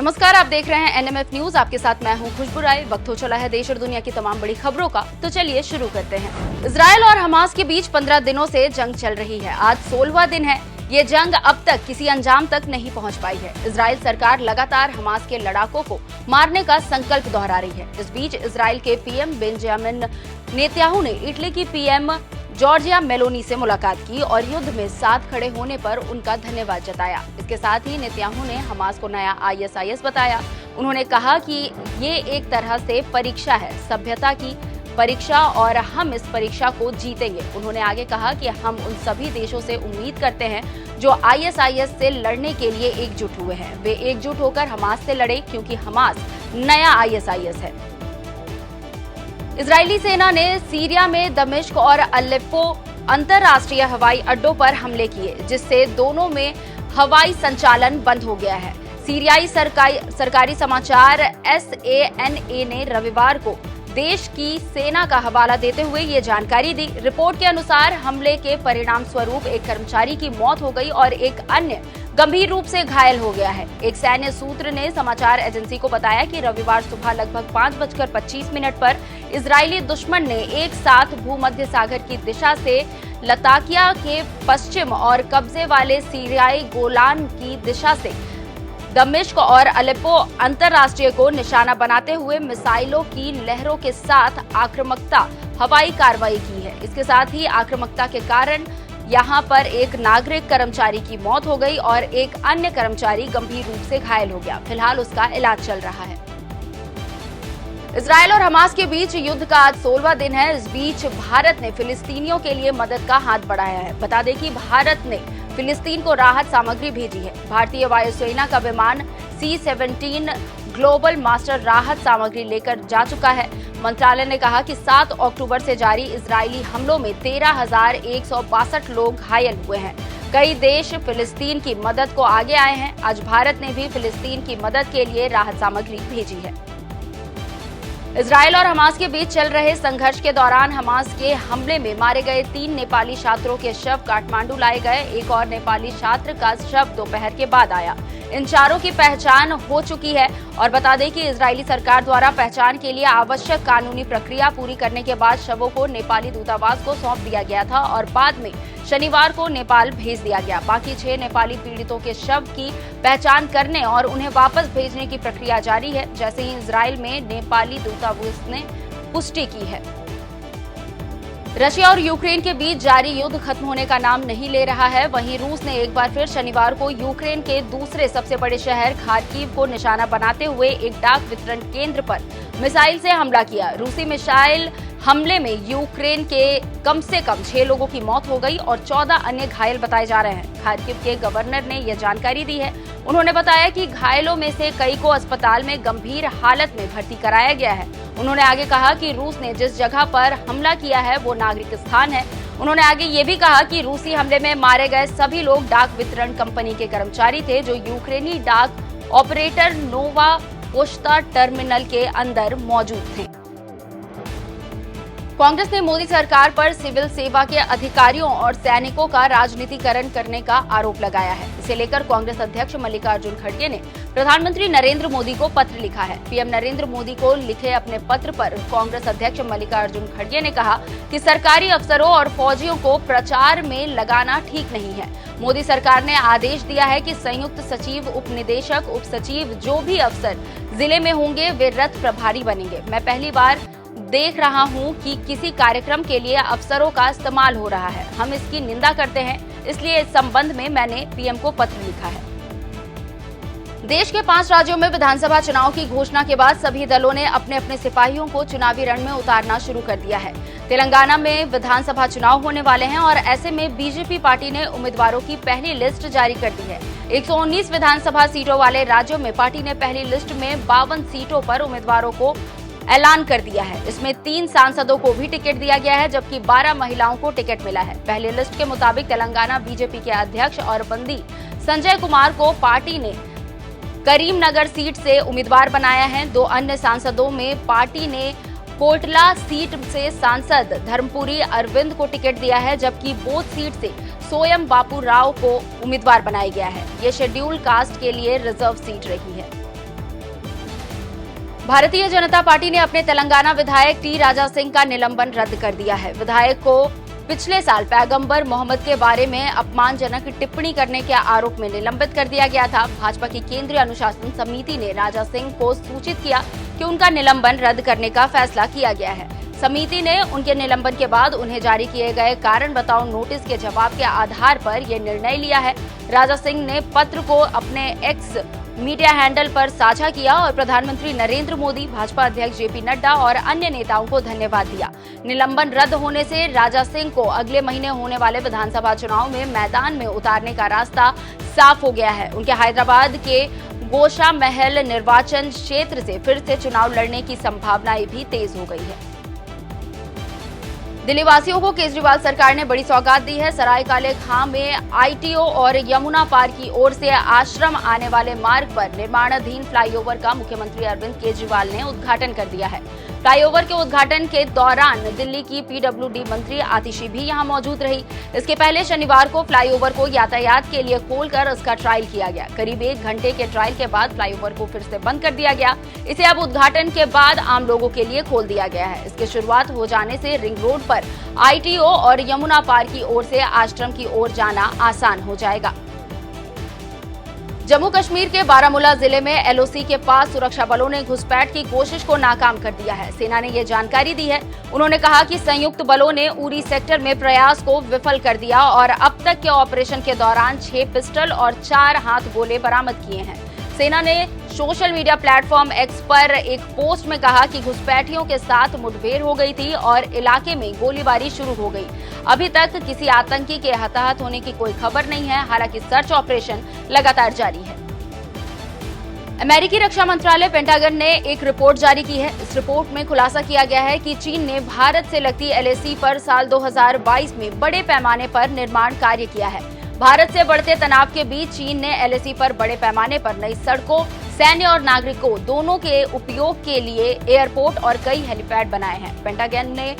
नमस्कार, आप देख रहे हैं एनएमएफ न्यूज। आपके साथ मैं हूं खुशबू राय। वक्त हो चला है देश और दुनिया की तमाम बड़ी खबरों का, तो चलिए शुरू करते हैं। इजरायल और हमास के बीच 15 दिनों से जंग चल रही है। आज 16वां दिन है। ये जंग अब तक किसी अंजाम तक नहीं पहुंच पाई है। इजरायल सरकार लगातार हमास के लड़ाकों को मारने का संकल्प दोहरा रही है। इस बीच इजरायल के पीएम बेंजामिन नेतन्याहू ने इटली की पीएम जॉर्जिया मेलोनी से मुलाकात की और युद्ध में साथ खड़े होने पर उनका धन्यवाद जताया। इसके साथ ही नेतन्याहू ने हमास को नया ISIS बताया। उन्होंने कहा कि ये एक तरह से परीक्षा है, सभ्यता की परीक्षा, और हम इस परीक्षा को जीतेंगे। उन्होंने आगे कहा कि हम उन सभी देशों से उम्मीद करते हैं जो ISIS से लड़ने के लिए एकजुट हुए हैं। वे एकजुट होकर हमास से लड़े, क्योंकि हमास नया ISIS है। इजरायली सेना ने सीरिया में दमिश्क और अलेप्पो अंतरराष्ट्रीय हवाई अड्डों पर हमले किए, जिससे दोनों में हवाई संचालन बंद हो गया है। सीरियाई सरकारी समाचार SANA ने रविवार को देश की सेना का हवाला देते हुए ये जानकारी दी। रिपोर्ट के अनुसार हमले के परिणाम स्वरूप एक कर्मचारी की मौत हो गई और एक अन्य गंभीर रूप से घायल हो गया है। एक सैन्य सूत्र ने समाचार एजेंसी को बताया कि रविवार सुबह लगभग 5:25 पर इजरायली दुश्मन ने एक साथ भूमध्य सागर की दिशा से लताकिया के पश्चिम और कब्जे वाले सीरियाई गोलान की दिशा से दमिश्क और अलेप्पो अंतरराष्ट्रीय को निशाना बनाते हुए मिसाइलों की लहरों के साथ आक्रामकता हवाई कार्रवाई की है। इसके साथ ही आक्रामकता के कारण यहां पर एक नागरिक कर्मचारी की मौत हो गई और एक अन्य कर्मचारी गंभीर रूप से घायल हो गया। फिलहाल उसका इलाज चल रहा है। इजरायल और हमास के बीच युद्ध का आज 16वां दिन है। इस बीच भारत ने फिलिस्तीनियों के लिए मदद का हाथ बढ़ाया है। बता दें कि भारत ने फिलिस्तीन को राहत सामग्री भेजी है। भारतीय वायुसेना का विमान C-17 ग्लोबल मास्टर राहत सामग्री लेकर जा चुका है। मंत्रालय ने कहा कि 7 अक्टूबर से जारी इजरायली हमलों में 13,162 लोग घायल हुए हैं। कई देश फिलिस्तीन की मदद को आगे आए हैं। आज भारत ने भी फिलिस्तीन की मदद के लिए राहत सामग्री भेजी है। इजरायल और हमास के बीच चल रहे संघर्ष के दौरान हमास के हमले में मारे गए 3 नेपाली छात्रों के शव काठमांडू लाए गए। एक और नेपाली छात्र का शव दोपहर के बाद आया। इन चारों की पहचान हो चुकी है और बता दें कि इजरायली सरकार द्वारा पहचान के लिए आवश्यक कानूनी प्रक्रिया पूरी करने के बाद शवों को नेपाली दूतावास को सौंप दिया गया था और बाद में शनिवार को नेपाल भेज दिया गया। बाकी 6 नेपाली पीड़ितों के शव की पहचान करने और उन्हें वापस भेजने की प्रक्रिया जारी है, जैसे ही इजरायल में नेपाली दूतावास ने पुष्टि की है। रशिया और यूक्रेन के बीच जारी युद्ध खत्म होने का नाम नहीं ले रहा है। वहीं रूस ने एक बार फिर शनिवार को यूक्रेन के दूसरे सबसे बड़े शहर खार्किव को निशाना बनाते हुए एक डाक वितरण केंद्र पर मिसाइल से हमला किया। रूसी मिसाइल हमले में यूक्रेन के कम से कम 6 लोगों की मौत हो गई और 14 अन्य घायल बताए जा रहे हैं। खार्किव के गवर्नर ने यह जानकारी दी है। उन्होंने बताया कि घायलों में से कई को अस्पताल में गंभीर हालत में भर्ती कराया गया है। उन्होंने आगे कहा कि रूस ने जिस जगह पर हमला किया है वो नागरिक स्थान है। उन्होंने आगे ये भी कहा कि रूसी हमले में मारे गए सभी लोग डाक वितरण कंपनी के कर्मचारी थे, जो यूक्रेनी डाक ऑपरेटर नोवा पोश्ता टर्मिनल के अंदर मौजूद थे। कांग्रेस ने मोदी सरकार पर सिविल सेवा के अधिकारियों और सैनिकों का राजनीतिकरण करने का आरोप लगाया है। इसे लेकर कांग्रेस अध्यक्ष मल्लिकार्जुन खड़गे ने प्रधानमंत्री नरेंद्र मोदी को पत्र लिखा है। पीएम नरेंद्र मोदी को लिखे अपने पत्र पर कांग्रेस अध्यक्ष मल्लिकार्जुन खड़गे ने कहा कि सरकारी अफसरों और फौजियों को प्रचार में लगाना ठीक नहीं है। मोदी सरकार ने आदेश दिया है कि संयुक्त सचिव, उप निदेशक, उप सचिव, जो भी अफसर जिले में होंगे वे रथ प्रभारी बनेंगे। मैं पहली बार देख रहा हूं कि किसी कार्यक्रम के लिए अफसरों का इस्तेमाल हो रहा है। हम इसकी निंदा करते हैं, इसलिए इस संबंध में मैंने पीएम को पत्र लिखा है। देश के 5 राज्यों में विधानसभा चुनाव की घोषणा के बाद सभी दलों ने अपने अपने सिपाहियों को चुनावी रण में उतारना शुरू कर दिया है। तेलंगाना में विधानसभा चुनाव होने वाले हैं और ऐसे में बीजेपी पार्टी ने उम्मीदवारों की पहली लिस्ट जारी कर दी है। 119 विधानसभा सीटों वाले राज्यों में पार्टी ने पहली लिस्ट में 52 सीटों पर उम्मीदवारों को ऐलान कर दिया है। इसमें 3 सांसदों को भी टिकट दिया गया है, जबकि 12 महिलाओं को टिकट मिला है। पहली लिस्ट के मुताबिक तेलंगाना बीजेपी के अध्यक्ष और बंदी संजय कुमार को पार्टी ने करीमनगर सीट से उम्मीदवार बनाया है। 2 अन्य सांसदों में पार्टी ने कोटला सीट से सांसद धर्मपुरी अरविंद को टिकट दिया है, जबकि बोध सीट से सोयम बापू राव को उम्मीदवार बनाया गया है। ये शेड्यूल कास्ट के लिए रिजर्व सीट रही है। भारतीय जनता पार्टी ने अपने तेलंगाना विधायक टी राजा सिंह का निलंबन रद्द कर दिया है। विधायक को पिछले साल पैगंबर मोहम्मद के बारे में अपमानजनक टिप्पणी करने के आरोप में निलंबित कर दिया गया था। भाजपा की केंद्रीय अनुशासन समिति ने राजा सिंह को सूचित किया कि उनका निलंबन रद्द करने का फैसला किया गया है। समिति ने उनके निलंबन के बाद उन्हें जारी किए गए कारण बताओ नोटिस के जवाब के आधार पर यह निर्णय लिया है। राजा सिंह ने पत्र को अपने एक्स मीडिया हैंडल पर साझा किया और प्रधानमंत्री नरेंद्र मोदी, भाजपा अध्यक्ष जेपी नड्डा और अन्य नेताओं को धन्यवाद दिया। निलंबन रद्द होने से राजा सिंह को अगले महीने होने वाले विधानसभा चुनाव में मैदान में उतारने का रास्ता साफ हो गया है। उनके हैदराबाद के गोशा महल निर्वाचन क्षेत्र से फिर से चुनाव लड़ने की संभावनाएं भी तेज हो गई है। दिल्ली वासियों को केजरीवाल सरकार ने बड़ी सौगात दी है। सरायकाले खां में आईटीओ और यमुना पार की ओर से आश्रम आने वाले मार्ग पर निर्माणाधीन फ्लाईओवर का मुख्यमंत्री अरविंद केजरीवाल ने उद्घाटन कर दिया है। फ्लाईओवर के उद्घाटन के दौरान दिल्ली की पीडब्ल्यूडी मंत्री आतिशी भी यहां मौजूद रही। इसके पहले शनिवार को फ्लाईओवर को यातायात के लिए खोलकर इसका ट्रायल किया गया। करीब 1 घंटे के ट्रायल के बाद फ्लाईओवर को फिर से बंद कर दिया गया। इसे अब उद्घाटन के बाद आम लोगों के लिए खोल दिया गया है। इसकी शुरुआत हो जाने से रिंग रोड पर आईटीओ और यमुना पार की ओर से आश्रम की ओर जाना आसान हो जाएगा। जम्मू कश्मीर के बारामूला जिले में एलओसी के पास सुरक्षा बलों ने घुसपैठ की कोशिश को नाकाम कर दिया है। सेना ने यह जानकारी दी है। उन्होंने कहा कि संयुक्त बलों ने उरी सेक्टर में प्रयास को विफल कर दिया और अब तक के ऑपरेशन के दौरान 6 पिस्टल और 4 हाथ गोले बरामद किए हैं। सेना ने सोशल मीडिया प्लेटफॉर्म एक्स पर एक पोस्ट में कहा कि घुसपैठियों के साथ मुठभेड़ हो गई थी और इलाके में गोलीबारी शुरू हो गई। अभी तक किसी आतंकी के हताहत होने की कोई खबर नहीं है। हालांकि सर्च ऑपरेशन लगातार जारी है। अमेरिकी रक्षा मंत्रालय पेंटागन ने एक रिपोर्ट जारी की है। इस रिपोर्ट में खुलासा किया गया है कि चीन ने भारत से लगती एलएसी पर साल 2022 में बड़े पैमाने पर निर्माण कार्य किया है। भारत से बढ़ते तनाव के बीच चीन ने एलएसी पर बड़े पैमाने पर नई सड़कों, सैन्य और नागरिकों दोनों के उपयोग के लिए एयरपोर्ट और कई हेलीपैड बनाए हैं। पेंटागन ने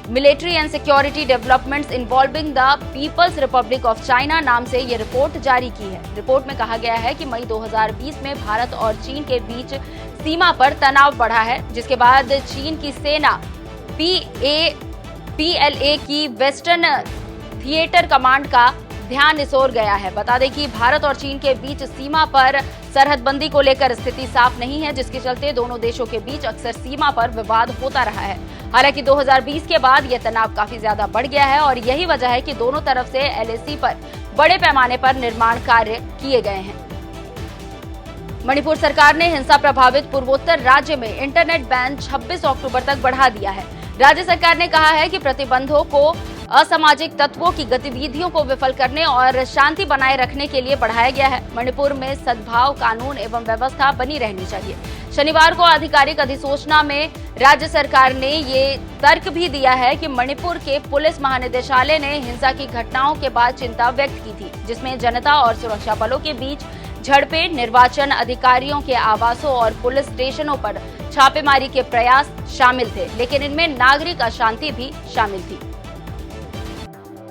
military and security developments involving the People's Republic of China नाम से ये रिपोर्ट जारी की है। रिपोर्ट में कहा गया है कि मई 2020 में भारत और चीन के बीच सीमा पर तनाव बढ़ा है, जिसके बाद चीन की सेना पीएलए की वेस्टर्न थिएटर कमांड का ध्यान इस ओर गया है। बता दें कि भारत और चीन के बीच सीमा पर सरहदबंदी को लेकर स्थिति साफ नहीं है, जिसके चलते दोनों देशों के बीच अक्सर सीमा पर विवाद होता रहा है। हालांकि 2020 के बाद यह तनाव काफी ज्यादा बढ़ गया है और यही वजह है कि दोनों तरफ से एलएसी पर बड़े पैमाने पर निर्माण कार्य किए गए हैं। मणिपुर सरकार ने हिंसा प्रभावित पूर्वोत्तर राज्य में इंटरनेट बैन 26 अक्टूबर तक बढ़ा दिया है। राज्य सरकार ने कहा है कि प्रतिबंधों को असामाजिक तत्वों की गतिविधियों को विफल करने और शांति बनाए रखने के लिए बढ़ाया गया है। मणिपुर में सद्भाव, कानून एवं व्यवस्था बनी रहनी चाहिए। शनिवार को आधिकारिक अधिसूचना में राज्य सरकार ने ये तर्क भी दिया है कि मणिपुर के पुलिस महानिदेशालय ने हिंसा की घटनाओं के बाद चिंता व्यक्त की थी, जिसमें जनता और सुरक्षा बलों के बीच झड़पें, निर्वाचन अधिकारियों के आवासों और पुलिस स्टेशनों पर छापेमारी के प्रयास शामिल थे, लेकिन इनमें नागरिक अशांति भी शामिल थी।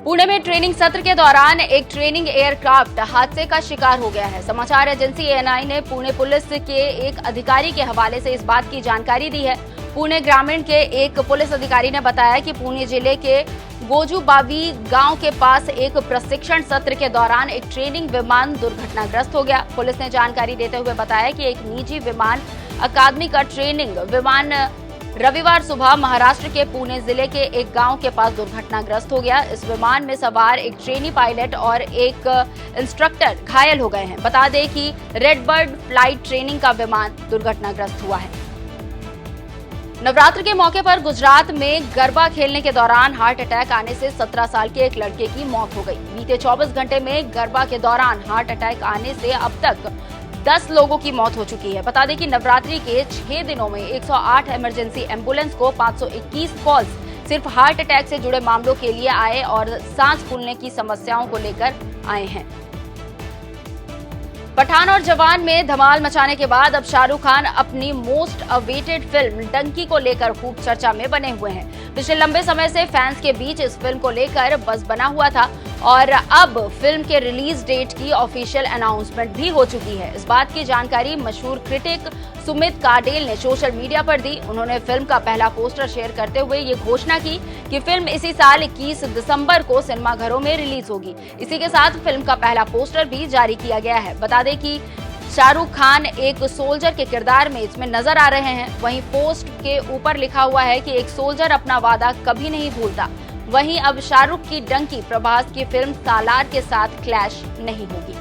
पुणे में ट्रेनिंग सत्र के दौरान एक ट्रेनिंग एयरक्राफ्ट हादसे का शिकार हो गया है। समाचार एजेंसी एएनआई ने पुणे पुलिस के एक अधिकारी के हवाले से इस बात की जानकारी दी है। पुणे ग्रामीण के एक पुलिस अधिकारी ने बताया कि पुणे जिले के गोजूबावी गांव के पास एक प्रशिक्षण सत्र के दौरान एक ट्रेनिंग विमान दुर्घटनाग्रस्त हो गया। पुलिस ने जानकारी देते हुए बताया कि एक निजी विमान अकादमी का ट्रेनिंग विमान रविवार सुबह महाराष्ट्र के पुणे जिले के एक गांव के पास दुर्घटनाग्रस्त हो गया। इस विमान में सवार एक ट्रेनी पायलट और एक इंस्ट्रक्टर घायल हो गए हैं। बता दें कि रेडबर्ड फ्लाइट ट्रेनिंग का विमान दुर्घटनाग्रस्त हुआ है। नवरात्र के मौके पर गुजरात में गरबा खेलने के दौरान हार्ट अटैक आने से 17 साल के एक लड़के की मौत हो गई। बीते 24 घंटे में गरबा के दौरान हार्ट अटैक आने से अब तक 10 लोगों की मौत हो चुकी है। बता दें कि नवरात्रि के 6 दिनों में 108 इमरजेंसी एम्बुलेंस को 521 कॉल्स सिर्फ हार्ट अटैक से जुड़े मामलों के लिए आए और सांस फूलने की समस्याओं को लेकर आए हैं। पठान और जवान में धमाल मचाने के बाद अब शाहरुख खान अपनी मोस्ट अवेटेड फिल्म डंकी को लेकर खूब चर्चा में बने हुए हैं। पिछले लंबे समय से फैंस के बीच इस फिल्म को लेकर बज़ बना हुआ था और अब फिल्म के रिलीज डेट की ऑफिशियल अनाउंसमेंट भी हो चुकी है। इस बात की जानकारी मशहूर क्रिटिक सुमित कार्डेल ने सोशल मीडिया पर दी। उन्होंने फिल्म का पहला पोस्टर शेयर करते हुए ये घोषणा की कि फिल्म इसी साल 21 दिसंबर को सिनेमाघरों में रिलीज होगी। इसी के साथ फिल्म का पहला पोस्टर भी जारी किया गया है। बता दें कि शाहरुख खान एक सोल्जर के किरदार में इसमें नजर आ रहे हैं। वहीं पोस्ट के ऊपर लिखा हुआ है कि एक सोल्जर अपना वादा कभी नहीं भूलता। वहीं अब शाहरुख की डंकी प्रभास की फिल्म सालार के साथ क्लैश नहीं होगी।